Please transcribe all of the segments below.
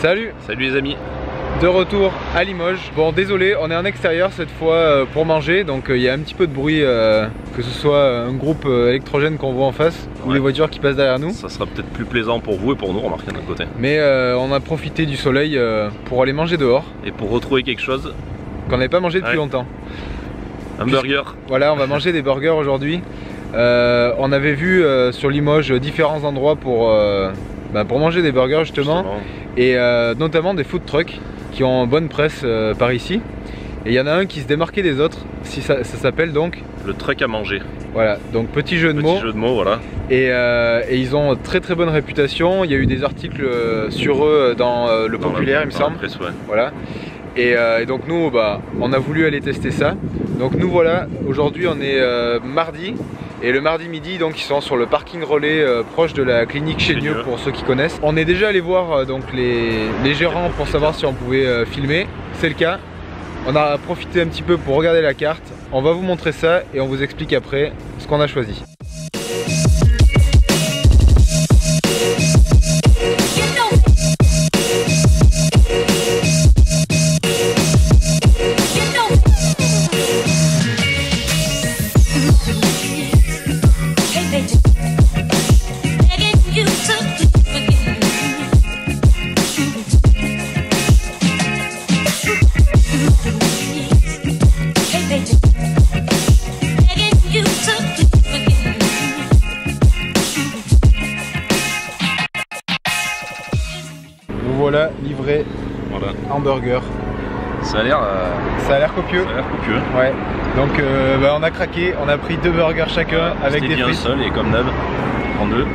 Salut! Salut les amis! De retour à Limoges. Bon, désolé, on est en extérieur cette fois pour manger, donc il y a un petit peu de bruit, que ce soit un groupe électrogène qu'on voit en face ou les voitures qui passent derrière nous. Ça sera peut-être plus plaisant pour vous et pour nous, remarquez de notre côté. Mais on a profité du soleil pour aller manger dehors. Et pour retrouver quelque chose qu'on n'avait pas mangé depuis longtemps. Un burger. Voilà, on va manger des burgers aujourd'hui. On avait vu sur Limoges différents endroits pour manger des burgers justement. Et notamment des food trucks qui ont bonne presse par ici. Et il y en a un qui se démarquait des autres, ça s'appelle donc le truck à manger. Voilà, donc petit jeu de mots. Petit jeu de mots, voilà. Et ils ont très bonne réputation. Il y a eu des articles sur eux dans le Populaire, il me semble. Presse, ouais. Voilà. Et donc nous, on a voulu aller tester ça. Donc nous voilà, aujourd'hui on est mardi. Et le mardi midi, donc ils sont sur le parking relais proche de la clinique Chénieux pour ceux qui connaissent. On est déjà allé voir donc les gérants pour savoir si on pouvait filmer. C'est le cas. On a profité un petit peu pour regarder la carte. On va vous montrer ça et on vous explique après ce qu'on a choisi. Voilà, livré hamburger. Ça a l'air copieux. Ça a l'air copieux. Ouais. Donc on a craqué, on a pris 2 burgers chacun avec des frites. Seul et comme d'hab, en 2.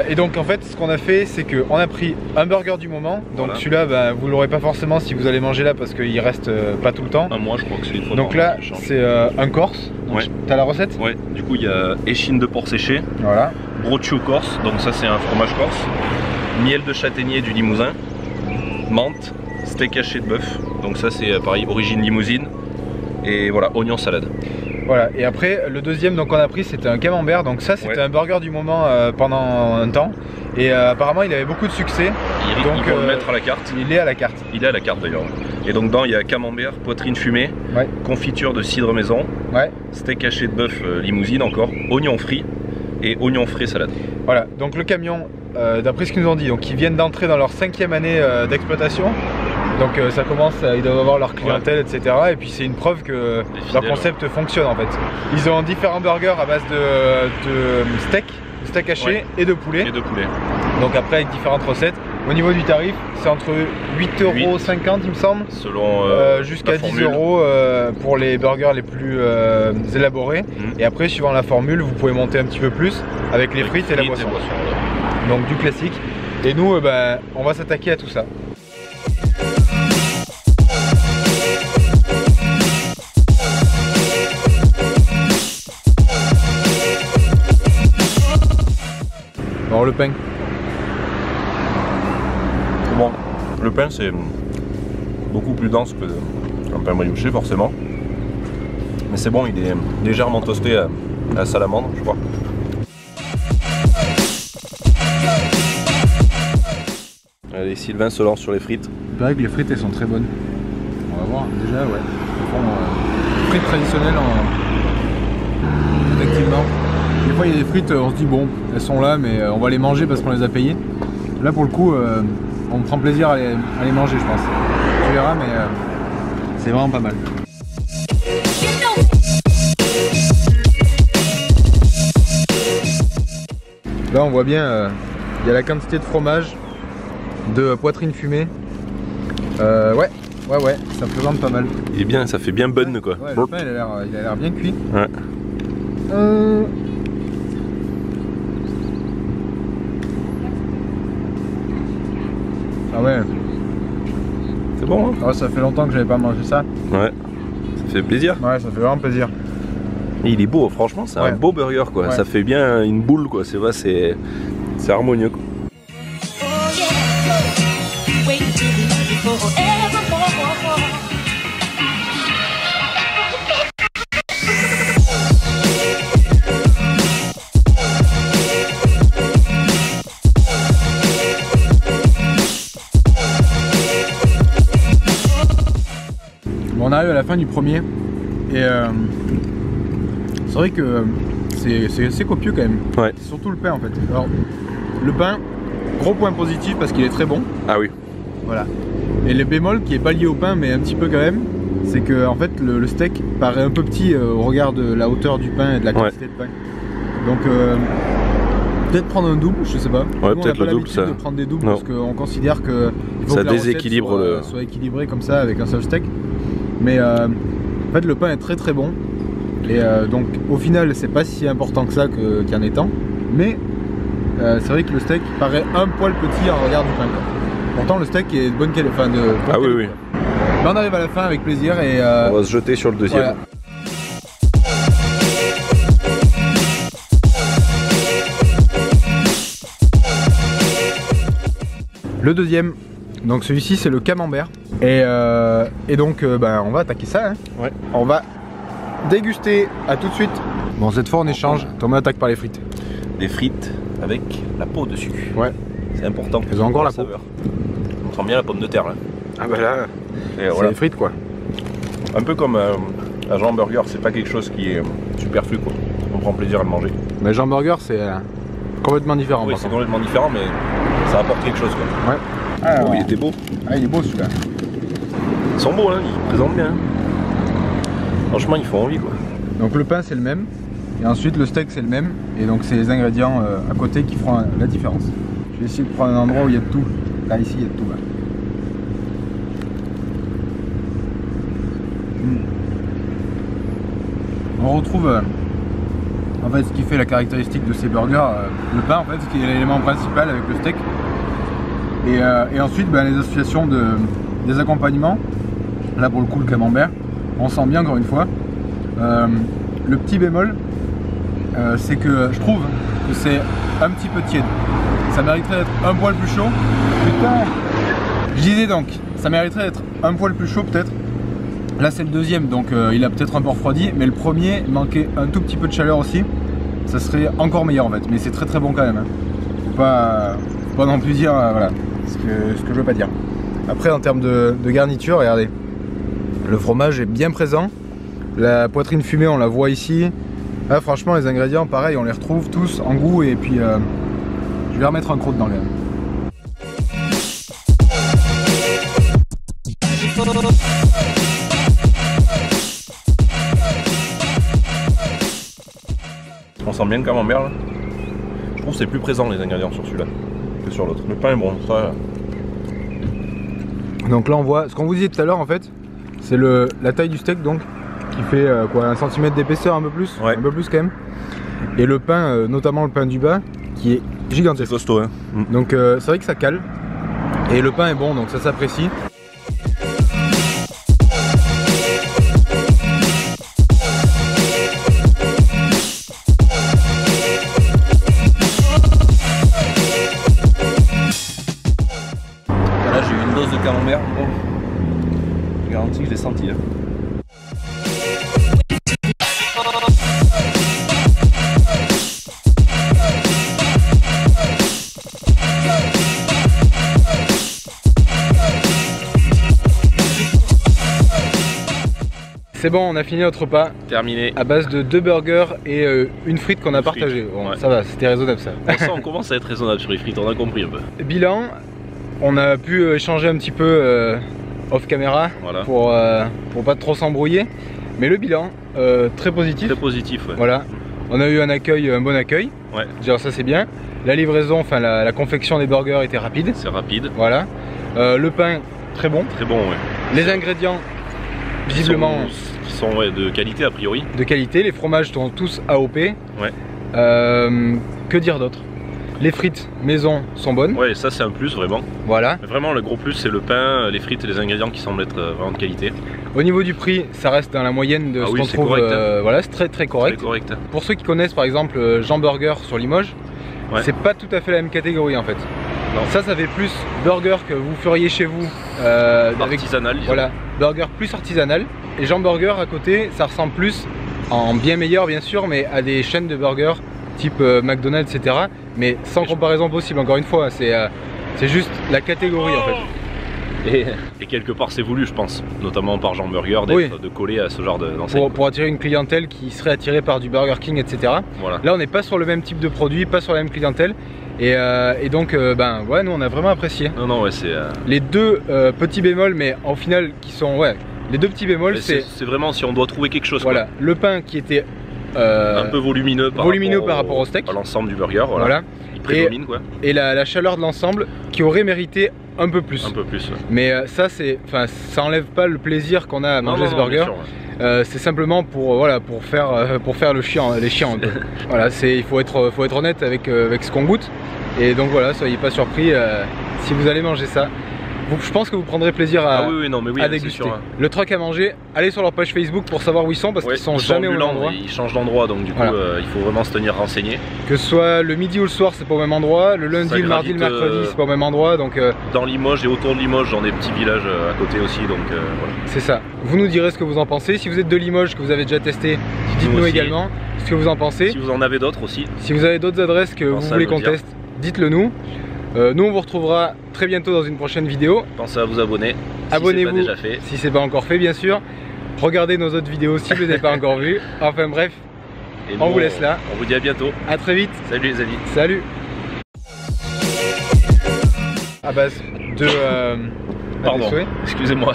Et donc en fait ce qu'on a fait c'est qu'on a pris un burger du moment. Donc celui-là vous l'aurez pas forcément si vous allez manger là parce qu'il reste pas tout le temps. Moi je crois que c'est une fois. Donc là c'est un corse. T'as la recette? Ouais, du coup il y a échine de porc séché. Voilà. Broccio corse, donc ça c'est un fromage corse. Miel de châtaignier du Limousin. Menthe, steak haché de bœuf, donc ça c'est pareil, origine limousine. Et voilà, oignon salade. Voilà, et après le deuxième donc on a pris c'était un camembert, donc ça c'était un burger du moment pendant un temps. Et apparemment il avait beaucoup de succès. Donc ils vont le mettre à la carte. Il est à la carte. Il est à la carte d'ailleurs. Et donc dedans il y a camembert, poitrine fumée, confiture de cidre maison, steak haché de bœuf limousine encore, oignon frit et oignon frais salade. Voilà, donc le camion, d'après ce qu'ils nous ont dit, donc ils viennent d'entrer dans leur 5e année d'exploitation. Donc ça commence, ils doivent avoir leur clientèle, etc. Et puis c'est une preuve que leur concept fonctionne en fait. ils ont différents burgers à base de steak haché et de poulet. Donc après avec différentes recettes. Au niveau du tarif, c'est entre 8,50 € il me semble, selon jusqu'à 10 € pour les burgers les plus élaborés. Et après suivant la formule, vous pouvez monter un petit peu plus avec les frites et la boisson. Donc du classique. Et nous on va s'attaquer à tout ça. Alors le pain. Bon, le pain c'est beaucoup plus dense qu'un pain brioché forcément. Mais c'est bon, il est légèrement toasté à la salamandre, je crois. Allez, Sylvain se lance sur les frites. Il paraît que les frites elles sont très bonnes. On va voir déjà, frites traditionnelles effectivement. Des fois il y a des frites, on se dit bon, elles sont là mais on va les manger parce qu'on les a payées. Là pour le coup, on prend plaisir à les manger je pense. Tu verras mais c'est vraiment pas mal. Là on voit bien, il y a la quantité de fromage, de poitrine fumée. Ouais, ça présente pas mal. Il est bien, ça fait bien bonne quoi. Ouais, le pain il a l'air bien cuit. Ouais. Ah ouais. C'est bon hein? Ah, ça fait longtemps que j'avais pas mangé ça. Ouais. Ça fait plaisir. Ouais, ça fait vraiment plaisir. Et il est beau, franchement, c'est un beau burger quoi. Ça fait bien une boule quoi. C'est vrai, c'est harmonieux quoi. arrive à la fin du premier et c'est vrai que c'est copieux quand même. Ouais. Surtout le pain en fait. Alors le pain, gros point positif parce qu'il est très bon. Ah oui. Voilà. Et le bémol qui est pas lié au pain mais un petit peu quand même, c'est que en fait le steak paraît un peu petit au regard de la hauteur du pain et de la quantité de pain. Donc peut-être prendre un double, je sais pas. Ouais, peut-être le double ça. De prendre des doubles parce qu'on considère que il faut ça que la déséquilibre soit équilibré comme ça avec un seul steak. Mais en fait le pain est très très bon. Et donc au final c'est pas si important que ça qu'il y en ait tant. Mais c'est vrai que le steak paraît un poil petit en regard du pain. Pourtant le steak est de bonne qualité. Enfin, ah oui oui. Ben, on arrive à la fin avec plaisir et on va se jeter sur le deuxième. Voilà. Le deuxième, donc celui-ci c'est le camembert. Et donc ben, on va attaquer ça. Hein. Ouais. On va déguster, à tout de suite. Bon, cette fois on échange. Thomas attaque par les frites. Des frites avec la peau dessus. Ouais. C'est important. Elles ont encore la peau. On sent bien la pomme de terre là. Ah bah là, c'est voilà. Les frites quoi. Un peu comme un hamburger, c'est pas quelque chose qui est superflu quoi. On prend plaisir à le manger. Mais un hamburger c'est complètement différent. Oui, c'est complètement différent mais ça apporte quelque chose quoi. Ouais. Alors, oh, il était beau. Ah, il est beau celui-là. Ils sont beaux, hein, ils présentent bien. Franchement, ils font envie quoi. Donc le pain c'est le même, et ensuite le steak c'est le même, et donc c'est les ingrédients à côté qui feront la différence. Je vais essayer de prendre un endroit où il y a de tout. Là, ici, il y a de tout. Là. On retrouve en fait ce qui fait la caractéristique de ces burgers, le pain en fait, ce qui est l'élément principal avec le steak. Et ensuite ben, les associations des accompagnements. Là pour le coup le camembert, on sent bien encore une fois. Le petit bémol, c'est que je trouve que c'est un petit peu tiède. Ça mériterait d'être un poil plus chaud. Putain. Je disais donc, ça mériterait d'être un poil plus chaud peut-être. Là c'est le deuxième, donc il a peut-être un peu refroidi, mais le premier il manquait un tout petit peu de chaleur aussi. Ça serait encore meilleur en fait, mais c'est très très bon quand même. Hein. Faut pas non plus dire voilà ce que je veux pas dire. Après en termes de garniture, regardez, le fromage est bien présent. La poitrine fumée on la voit ici. Là franchement les ingrédients pareil on les retrouve tous en goût et puis je vais remettre un croc dans l'air. On sent bien le camembert là. Je trouve que c'est plus présent les ingrédients sur celui-là que sur l'autre. Le pain est bon, ça. Donc là on voit, ce qu'on vous disait tout à l'heure en fait, c'est la taille du steak donc, qui fait quoi, 1 cm d'épaisseur un peu plus, ouais. Un peu plus quand même. Et le pain, notamment le pain du bas, qui est gigantesque. C'est costaud hein. Donc c'est vrai que ça cale. Et le pain est bon donc ça s'apprécie. Camembert, bon. Je garantis que je l'ai senti. Hein. C'est bon, on a fini notre repas. Terminé. À base de 2 burgers et une frite qu'on a partagée. Bon, ouais. Ça va, c'était raisonnable ça. On commence à être raisonnable sur les frites, on a compris un peu. Bilan. On a pu échanger un petit peu off caméra, voilà. Pour pas trop s'embrouiller. Mais le bilan, très positif. Très positif, ouais. Voilà. On a eu un bon accueil. Ouais. Genre ça c'est bien. La livraison, enfin la confection des burgers était rapide. C'est rapide. Voilà. Le pain, très bon. Très bon, ouais. Les ingrédients, visiblement... Qui sont ouais, de qualité a priori. De qualité. Les fromages sont tous AOP. Ouais. Que dire d'autre? Les frites maison sont bonnes. Ouais, ça c'est un plus vraiment. Voilà. Mais vraiment le gros plus c'est le pain, les frites et les ingrédients qui semblent être vraiment de qualité. Au niveau du prix, ça reste dans la moyenne de ce qu'on trouve. Correct, hein. Voilà, c'est très correct. Très correct. Pour ceux qui connaissent par exemple Jean Burger sur Limoges, ouais. C'est pas tout à fait la même catégorie en fait. Non. Ça fait plus burger que vous feriez chez vous. Artisanal. Avec, voilà, burger plus artisanal. Et Jean Burger à côté, ça ressemble plus, en bien meilleur bien sûr, mais à des chaînes de burgers type McDonald's, etc. Mais sans comparaison possible, encore une fois, c'est juste la catégorie en fait. Et quelque part c'est voulu je pense, notamment par Jean Burger, de coller à ce genre d'enseigne. Pour attirer une clientèle qui serait attirée par du Burger King, etc. Voilà. Là on n'est pas sur le même type de produit, pas sur la même clientèle. Et donc ben ouais, nous on a vraiment apprécié. Non ouais, c'est les deux petits bémols, mais au final qui sont les deux petits bémols, c'est vraiment si on doit trouver quelque chose. Voilà, quoi. Le pain qui était un peu volumineux par rapport au steak, à l'ensemble du burger. Voilà. Il prédomine, quoi. Et la chaleur de l'ensemble qui aurait mérité un peu plus. Un peu plus. Ouais. Mais ça enlève pas le plaisir qu'on a à manger ce burger. C'est simplement pour faire les chiens un peu. Voilà, il faut être honnête avec ce qu'on goûte. Et donc voilà, soyez pas surpris si vous allez manger ça. Je pense que vous prendrez plaisir à déguster. Sûr, hein. Le truc à manger, allez sur leur page Facebook pour savoir où ils sont, parce qu'ils sont jamais au même endroit. Ils changent d'endroit, donc du coup il faut vraiment se tenir renseigné. Que ce soit le midi ou le soir, c'est pas au même endroit. Le lundi, le mardi, le mercredi, c'est pas au même endroit. Donc dans Limoges et autour de Limoges, dans des petits villages à côté aussi. Donc voilà. C'est ça. Vous nous direz ce que vous en pensez. Si vous êtes de Limoges, que vous avez déjà testé, dites-nous également ce que vous en pensez. Si vous en avez d'autres aussi. Si vous avez d'autres adresses que vous voulez qu'on teste, dites-le nous. Nous on vous retrouvera très bientôt dans une prochaine vidéo. Pensez à vous abonner. Abonnez-vous si c'est pas encore fait, bien sûr. Regardez nos autres vidéos si vous ne les avez pas encore vues. Enfin bref, on vous laisse là. On vous dit à bientôt. À très vite. Salut les amis. Salut. À base de... Pardon, excusez-moi.